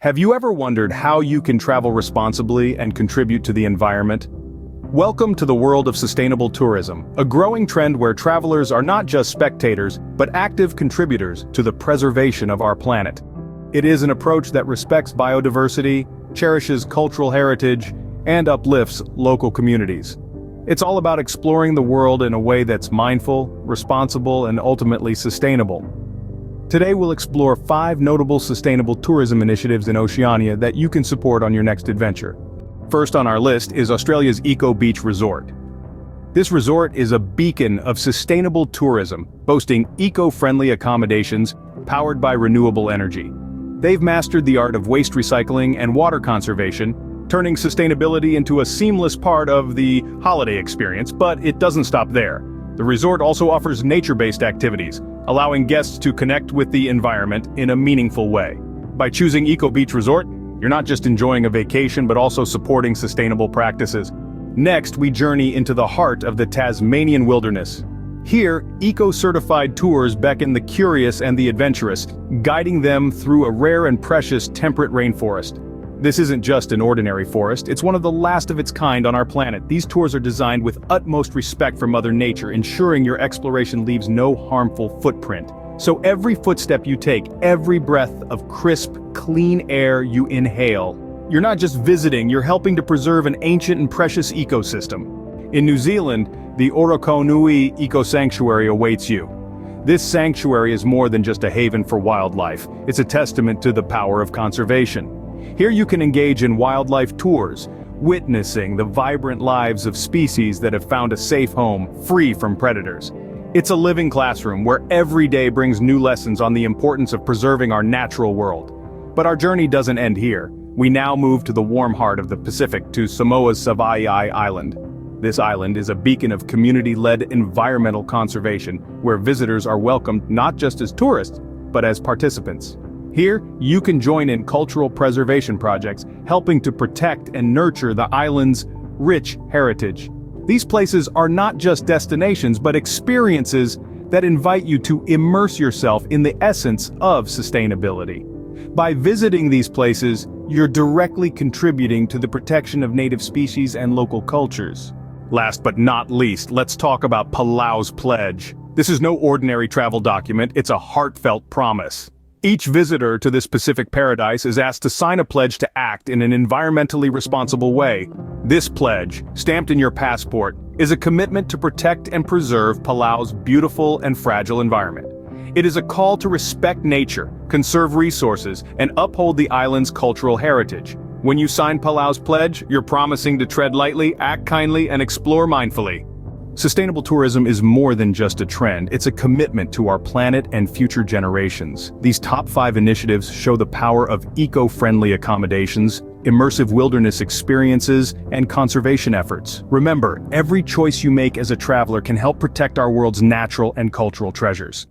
Have you ever wondered how you can travel responsibly and contribute to the environment? Welcome to the world of sustainable tourism, a growing trend where travelers are not just spectators, but active contributors to the preservation of our planet. It is an approach that respects biodiversity, cherishes cultural heritage, and uplifts local communities. It's all about exploring the world in a way that's mindful, responsible, and ultimately sustainable. Today we'll explore 5 notable sustainable tourism initiatives in Oceania that you can support on your next adventure. First on our list is Australia's Eco Beach Resort. This resort is a beacon of sustainable tourism, boasting eco-friendly accommodations powered by renewable energy. They've mastered the art of waste recycling and water conservation, turning sustainability into a seamless part of the holiday experience, but it doesn't stop there. The resort also offers nature-based activities, allowing guests to connect with the environment in a meaningful way. By choosing Eco Beach Resort, you're not just enjoying a vacation but also supporting sustainable practices. Next, we journey into the heart of the Tasmanian Wilderness. Here, eco-certified tours beckon the curious and the adventurous, guiding them through a rare and precious temperate rainforest. This isn't just an ordinary forest, it's one of the last of its kind on our planet. These tours are designed with utmost respect for Mother Nature, ensuring your exploration leaves no harmful footprint. So every footstep you take, every breath of crisp, clean air you inhale, you're not just visiting, you're helping to preserve an ancient and precious ecosystem. In New Zealand, the Orokonui Eco Sanctuary awaits you. This sanctuary is more than just a haven for wildlife, it's a testament to the power of conservation. Here you can engage in wildlife tours, witnessing the vibrant lives of species that have found a safe home, free from predators. It's a living classroom where every day brings new lessons on the importance of preserving our natural world. But our journey doesn't end here. We now move to the warm heart of the Pacific, to Samoa's Savaii Island. This island is a beacon of community-led environmental conservation, where visitors are welcomed not just as tourists, but as participants. Here, you can join in cultural preservation projects, helping to protect and nurture the island's rich heritage. These places are not just destinations, but experiences that invite you to immerse yourself in the essence of sustainability. By visiting these places, you're directly contributing to the protection of native species and local cultures. Last but not least, let's talk about Palau's Pledge. This is no ordinary travel document, it's a heartfelt promise. Each visitor to this Pacific paradise is asked to sign a pledge to act in an environmentally responsible way. This pledge, stamped in your passport, is a commitment to protect and preserve Palau's beautiful and fragile environment. It is a call to respect nature, conserve resources, and uphold the island's cultural heritage. When you sign Palau's pledge, you're promising to tread lightly, act kindly, and explore mindfully. Sustainable tourism is more than just a trend, it's a commitment to our planet and future generations. These top 5 initiatives show the power of eco-friendly accommodations, immersive wilderness experiences, and conservation efforts. Remember, every choice you make as a traveler can help protect our world's natural and cultural treasures.